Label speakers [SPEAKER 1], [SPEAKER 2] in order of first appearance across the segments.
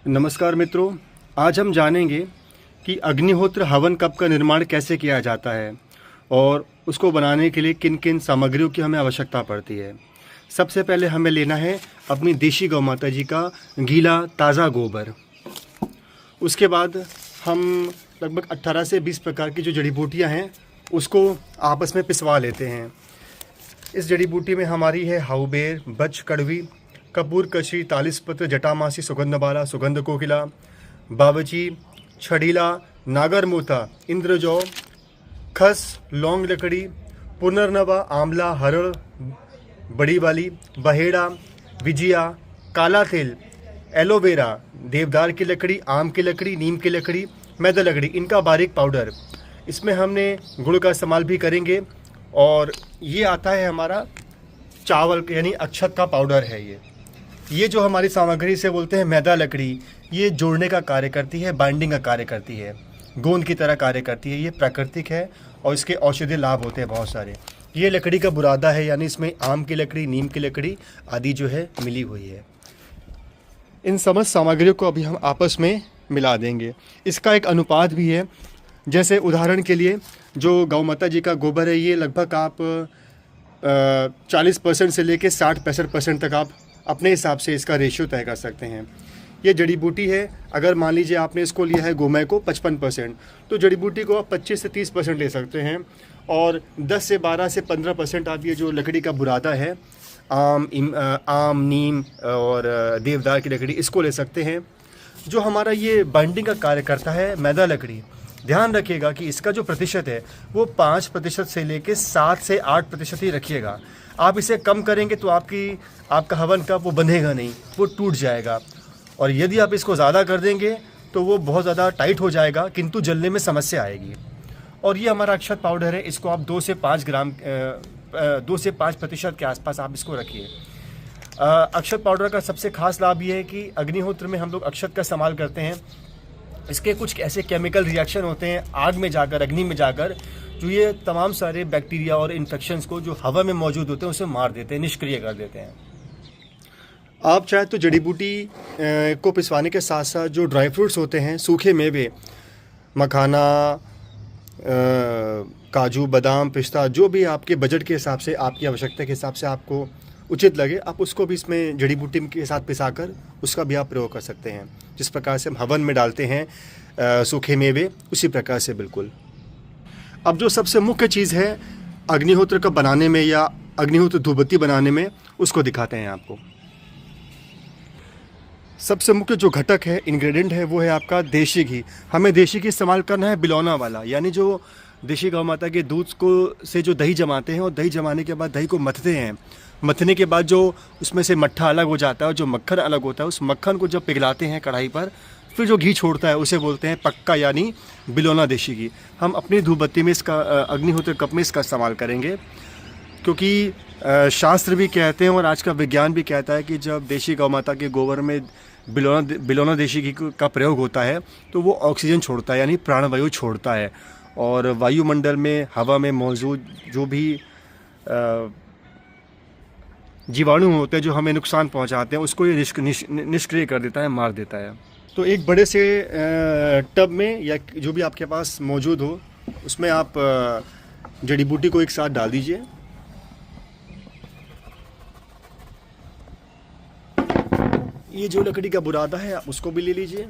[SPEAKER 1] नमस्कार मित्रों, आज हम जानेंगे कि अग्निहोत्र हवन कप का निर्माण कैसे किया जाता है और उसको बनाने के लिए किन किन सामग्रियों की हमें आवश्यकता पड़ती है। सबसे पहले हमें लेना है अपनी देशी गौ माता जी का गीला ताज़ा गोबर। उसके बाद हम लगभग 18 से 20 प्रकार की जो जड़ी बूटियाँ हैं उसको आपस में पिसवा लेते हैं। इस जड़ी बूटी में हमारी है हाउबेर, बच कड़वी, कपूर कशी, तालिसपत्र, जटामासी, सुगंधबाला, सुगंध कोकिला, बावची, छड़ीला, नागरमोथा, इंद्रजौ, खस, लौंग लकड़ी, पुनर्नवा, आंवला, हरड़, बड़ी वाली, बहेड़ा, विजिया, काला तेल, एलोवेरा, देवदार की लकड़ी, आम की लकड़ी, नीम की लकड़ी, मैदा लकड़ी, इनका बारीक पाउडर। इसमें हमने गुड़ का इस्तेमाल भी करेंगे। और ये आता है हमारा चावल यानी अक्षत का पाउडर है। ये जो हमारी सामग्री से बोलते हैं मैदा लकड़ी, ये जोड़ने का कार्य करती है, बाइंडिंग का कार्य करती है, गोंद की तरह कार्य करती है। ये प्राकृतिक है और इसके औषधीय लाभ होते हैं बहुत सारे। ये लकड़ी का बुरादा है, यानी इसमें आम की लकड़ी, नीम की लकड़ी आदि जो है मिली हुई है। इन समस्त सामग्रियों को अभी हम आपस में मिला देंगे। इसका एक अनुपात भी है। जैसे उदाहरण के लिए जो गौ माता जी का गोबर है, ये लगभग आप 40% से लेकर 60-65% तक आप अपने हिसाब से इसका रेशियो तय कर सकते हैं। ये जड़ी बूटी है, अगर मान लीजिए आपने इसको लिया है गोमय को 55%, तो जड़ी बूटी को आप 25 से 30% ले सकते हैं। और 10 से 12 से 15% आप ये जो लकड़ी का बुरादा है, आम, नीम और देवदार की लकड़ी, इसको ले सकते हैं। जो हमारा ये बाइंडिंग का कार्य करता है मैदा लकड़ी, ध्यान रखिएगा कि इसका जो प्रतिशत है वो 5% से लेकर 7 से 8% ही रखिएगा। आप इसे कम करेंगे तो आपका हवन कप वो बंधेगा नहीं, वो टूट जाएगा। और यदि आप इसको ज़्यादा कर देंगे तो वो बहुत ज़्यादा टाइट हो जाएगा, किंतु जलने में समस्या आएगी। और ये हमारा अक्षत पाउडर है, इसको आप 2 से 5% के आसपास आप इसको रखिए। अक्षत पाउडर का सबसे खास लाभ ये है कि अग्निहोत्र में हम लोग अक्षत का इस्तेमाल करते हैं। इसके कुछ ऐसे केमिकल रिएक्शन होते हैं आग में जाकर, अग्नि में जाकर, जो ये तमाम सारे बैक्टीरिया और इन्फेक्शंस को जो हवा में मौजूद होते हैं उसे मार देते हैं, निष्क्रिय कर देते हैं। आप चाहे तो जड़ी बूटी को पिसवाने के साथ साथ जो ड्राई फ्रूट्स होते हैं, सूखे मेवे, मखाना, काजू, बादाम, पिस्ता, जो भी आपके बजट के हिसाब से, आपकी आवश्यकता के हिसाब से आपको उचित लगे, आप उसको भी इसमें जड़ी बूटी के साथ पिसाकर उसका भी आप प्रयोग कर सकते हैं। जिस प्रकार से हम हवन में डालते हैं सूखे मेवे, उसी प्रकार से बिल्कुल। अब जो सबसे मुख्य चीज़ है अग्निहोत्र का बनाने में या अग्निहोत्र धूपबत्ती बनाने में, उसको दिखाते हैं आपको। सबसे मुख्य जो घटक है, इंग्रेडिएंट है, वो है आपका देशी घी। हमें देशी घी इस्तेमाल करना है बिलौना वाला, यानी जो देशी गौ माता के दूध को से जो दही जमाते हैं और दही जमाने के बाद दही को मथते हैं। मथने के बाद जो उसमें से मट्ठा अलग हो जाता है और जो मक्खन अलग होता है, उस मक्खन को जब पिघलाते हैं कढ़ाई पर, फिर जो घी छोड़ता है उसे बोलते हैं पक्का, यानी बिलौना देशी घी। हम अपनी धूपबत्ती में इसका, अग्निहोत्र कप में इसका इस्तेमाल करेंगे, क्योंकि शास्त्र भी कहते हैं और आज का विज्ञान भी कहता है कि जब देशी गौ माता के गोबर में बिलौना देशी घी का प्रयोग होता है तो वो ऑक्सीजन छोड़ता है, यानी प्राणवायु छोड़ता है। और वायुमंडल में, हवा में मौजूद जो भी जीवाणु होते हैं जो हमें नुकसान पहुंचाते हैं, उसको ये निष्क्रिय कर देता है, मार देता है। तो एक बड़े से टब में या जो भी आपके पास मौजूद हो, उसमें आप जड़ी बूटी को एक साथ डाल दीजिए। ये जो लकड़ी का बुरादा है आप उसको भी ले लीजिए।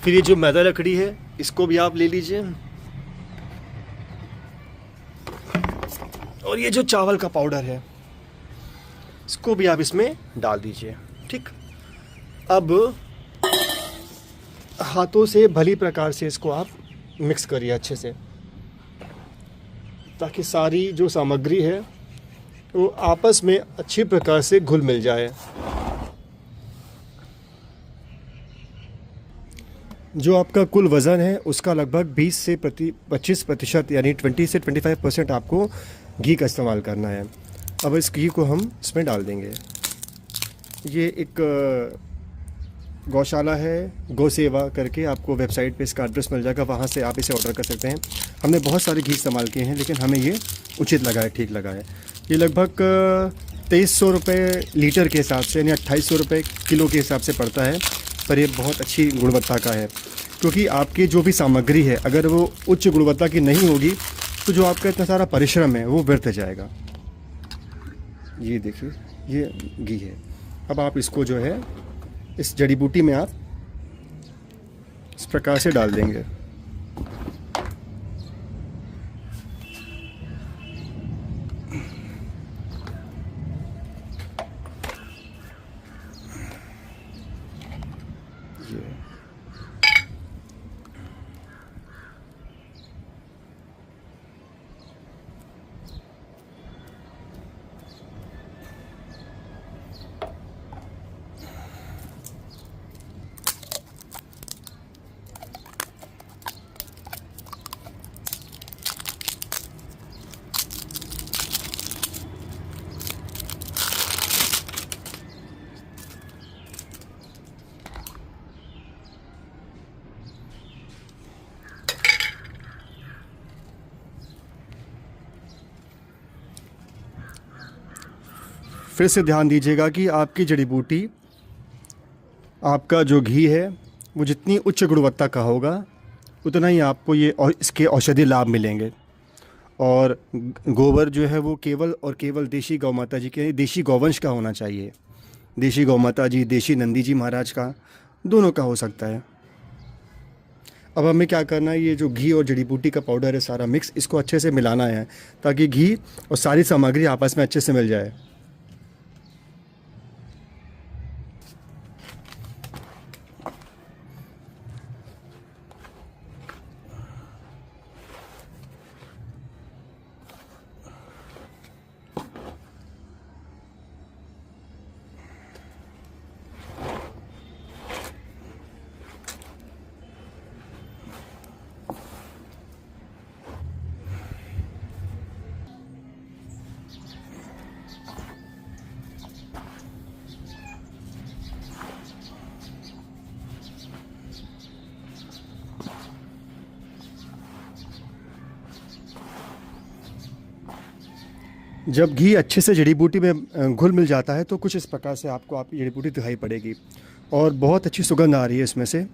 [SPEAKER 1] फिर ये जो मैदा लकड़ी है इसको भी आप ले लीजिए। और ये जो चावल का पाउडर है इसको भी आप इसमें डाल दीजिए। ठीक, अब हाथों से भली प्रकार से इसको आप मिक्स करिए अच्छे से, ताकि सारी जो सामग्री है वो आपस में अच्छी प्रकार से घुल मिल जाए। जो आपका कुल वज़न है उसका लगभग 20 से 25% यानी 20 से 25% आपको घी का इस्तेमाल करना है। अब इस घी को हम इसमें डाल देंगे। ये एक गौशाला है, गौ सेवा करके, आपको वेबसाइट पे इसका एड्रेस मिल जाएगा, वहाँ से आप इसे ऑर्डर कर सकते हैं। हमने बहुत सारे घी इस्तेमाल किए हैं लेकिन हमें ये उचित लगा है, ठीक लगा है। ये लगभग 2300 रुपये लीटर के हिसाब से, यानी 2800 रुपये किलो के हिसाब से पड़ता है। पर ये बहुत अच्छी गुणवत्ता का है, क्योंकि आपकी जो भी सामग्री है अगर वो उच्च गुणवत्ता की नहीं होगी तो जो आपका इतना सारा परिश्रम है वो व्यर्थ जाएगा। ये देखिए, ये घी है। अब आप इसको जो है इस जड़ी बूटी में आप इस प्रकार से डाल देंगे। ये फिर से ध्यान दीजिएगा कि आपकी जड़ी बूटी, आपका जो घी है वो जितनी उच्च गुणवत्ता का होगा उतना ही आपको ये और इसके औषधि लाभ मिलेंगे। और गोबर जो है वो केवल और केवल देशी गौ माता जी के, देशी गौवंश का होना चाहिए। देशी गौ माता जी, देशी नंदी जी महाराज का, दोनों का हो सकता है। अब हमें क्या करना है, ये जो घी और जड़ी बूटी का पाउडर है सारा मिक्स, इसको अच्छे से मिलाना है ताकि घी और सारी सामग्री आपस में अच्छे से मिल जाए। जब घी अच्छे से जड़ी बूटी में घुल मिल जाता है तो कुछ इस प्रकार से आपको आपकी जड़ी बूटी दिखाई पड़ेगी और बहुत अच्छी सुगंध आ रही है इसमें से।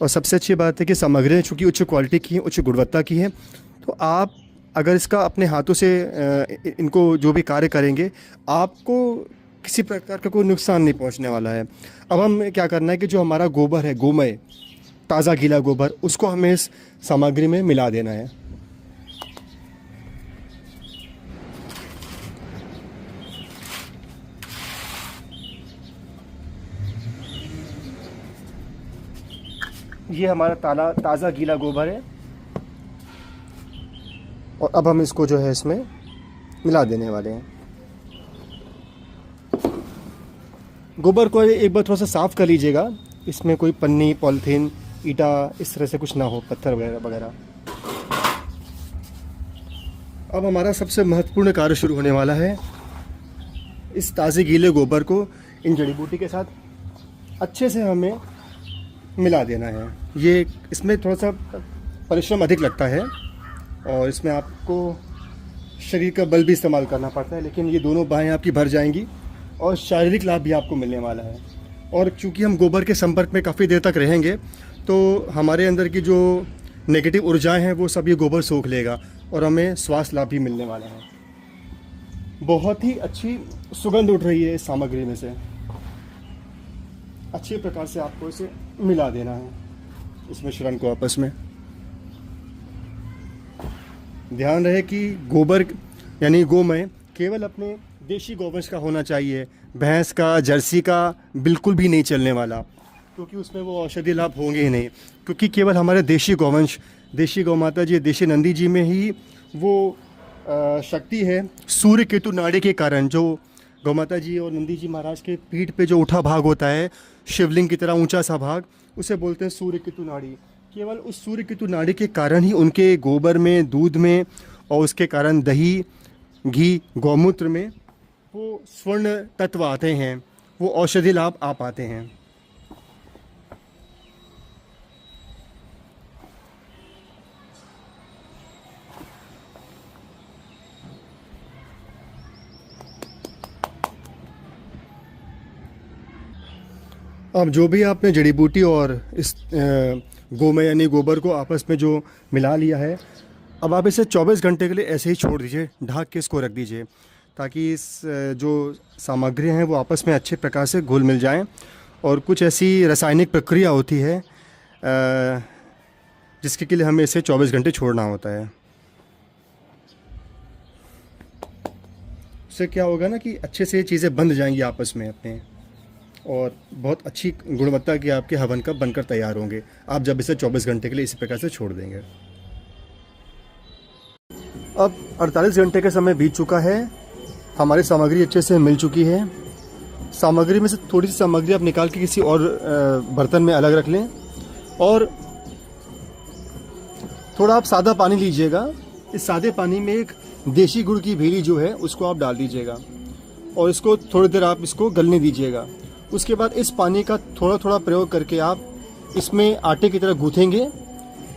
[SPEAKER 1] और सबसे अच्छी बात है कि सामग्रियाँ चूँकि उच्च क्वालिटी की हैं, उच्च गुणवत्ता की हैं, तो आप अगर इसका अपने हाथों से इनको जो भी कार्य करेंगे, आपको किसी प्रकार का कोई नुकसान नहीं पहुंचने वाला है। अब हम क्या करना है कि जो हमारा गोबर है, गोमय, ताज़ा गीला गोबर, उसको हमें इस सामग्री में मिला देना है। ये हमारा ताज़ा गीला गोबर है और अब हम इसको जो है इसमें मिला देने वाले हैं। गोबर को एक बार थोड़ा सा साफ़ कर लीजिएगा, इसमें कोई पन्नी, पॉलीथीन, ईटा इस तरह से कुछ ना हो, पत्थर वगैरह वगैरह। अब हमारा सबसे महत्वपूर्ण कार्य शुरू होने वाला है। इस ताज़े गीले गोबर को इन जड़ी बूटी के साथ अच्छे से हमें मिला देना है। ये इसमें थोड़ा सा परिश्रम अधिक लगता है और इसमें आपको शरीर का बल भी इस्तेमाल करना पड़ता है, लेकिन ये दोनों बाहें आपकी भर जाएंगी और शारीरिक लाभ भी आपको मिलने वाला है। और चूँकि हम गोबर के संपर्क में काफ़ी देर तक रहेंगे तो हमारे अंदर की जो नेगेटिव ऊर्जाएं हैं वो सब ये गोबर सोख लेगा और हमें स्वास्थ्य लाभ भी मिलने वाला है। बहुत ही अच्छी सुगंध उठ रही है इस सामग्री में से। अच्छे प्रकार से आपको इसे मिला देना है इस मिश्रण को आपस में। ध्यान रहे कि गोबर यानी गोमय केवल अपने देशी गौवंश का होना चाहिए। भैंस का, जर्सी का बिल्कुल भी नहीं चलने वाला, क्योंकि उसमें वो औषधि लाभ होंगे ही नहीं। क्योंकि केवल हमारे देशी गौवंश, देशी गौ माता जी, देशी नंदी जी में ही वो शक्ति है। सूर्य केतु नाड़ी के कारण जो गौ माता जी और नंदी जी महाराज के पीठ पे जो उठा भाग होता है, शिवलिंग की तरह ऊंचा सा भाग, उसे बोलते हैं सूर्य केतु नाड़ी। केवल उस सूर्य केतु नाड़ी के कारण ही उनके गोबर में, दूध में और उसके कारण दही, घी, गौमूत्र में वो स्वर्ण तत्व आते हैं, वो औषधि लाभ आ पाते हैं। अब जो भी आपने जड़ी बूटी और इस गोमय यानी गोबर को आपस में जो मिला लिया है, अब आप इसे 24 घंटे के लिए ऐसे ही छोड़ दीजिए, ढक के इसको रख दीजिए, ताकि इस जो सामग्री हैं वो आपस में अच्छे प्रकार से घुल मिल जाएं। और कुछ ऐसी रासायनिक प्रक्रिया होती है जिसके लिए हमें इसे 24 घंटे छोड़ना होता है। उससे क्या होगा ना कि अच्छे से ये चीज़ें बंध जाएंगी आपस में अपने, और बहुत अच्छी गुणवत्ता के आपके हवन कप बनकर तैयार होंगे आप जब इसे 24 घंटे के लिए इसी प्रकार से छोड़ देंगे। अब 48 घंटे का समय बीत चुका है, हमारी सामग्री अच्छे से मिल चुकी है। सामग्री में से थोड़ी सी सामग्री आप निकाल के किसी और बर्तन में अलग रख लें, और थोड़ा आप सादा पानी लीजिएगा। इस सादे पानी में एक देशी गुड़ की भेली जो है उसको आप डाल दीजिएगा, और इसको थोड़ी देर आप इसको गलने दीजिएगा। उसके बाद इस पानी का थोड़ा थोड़ा प्रयोग करके आप इसमें आटे की तरह गूँथेंगे,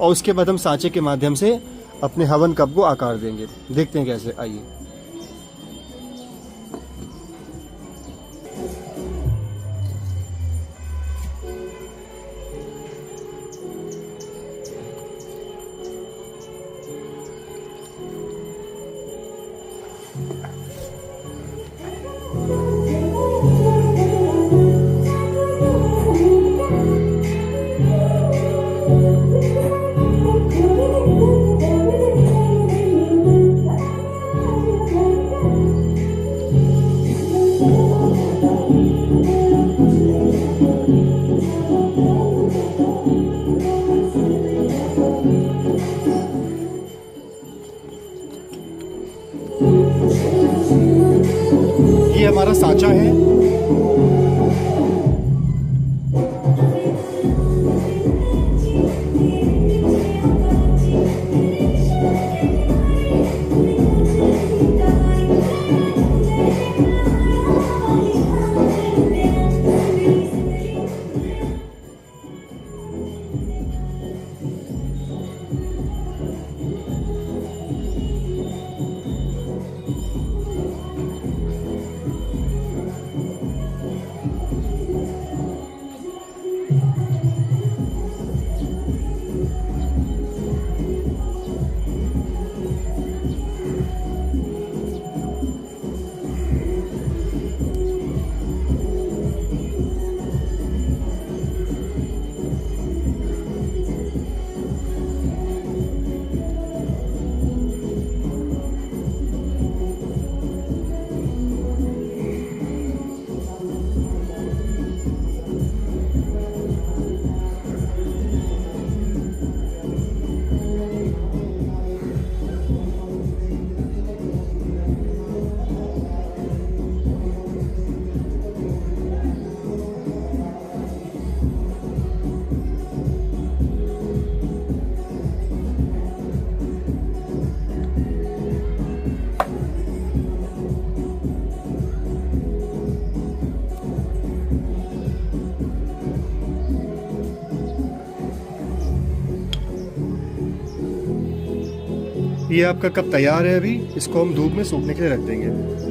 [SPEAKER 1] और उसके बाद हम सांचे के माध्यम से अपने हवन कप को आकार देंगे। देखते हैं कैसे, आइए। ये हमारा सांचा है। ये आपका कप तैयार है। अभी इसको हम धूप में सूखने के लिए रख देंगे।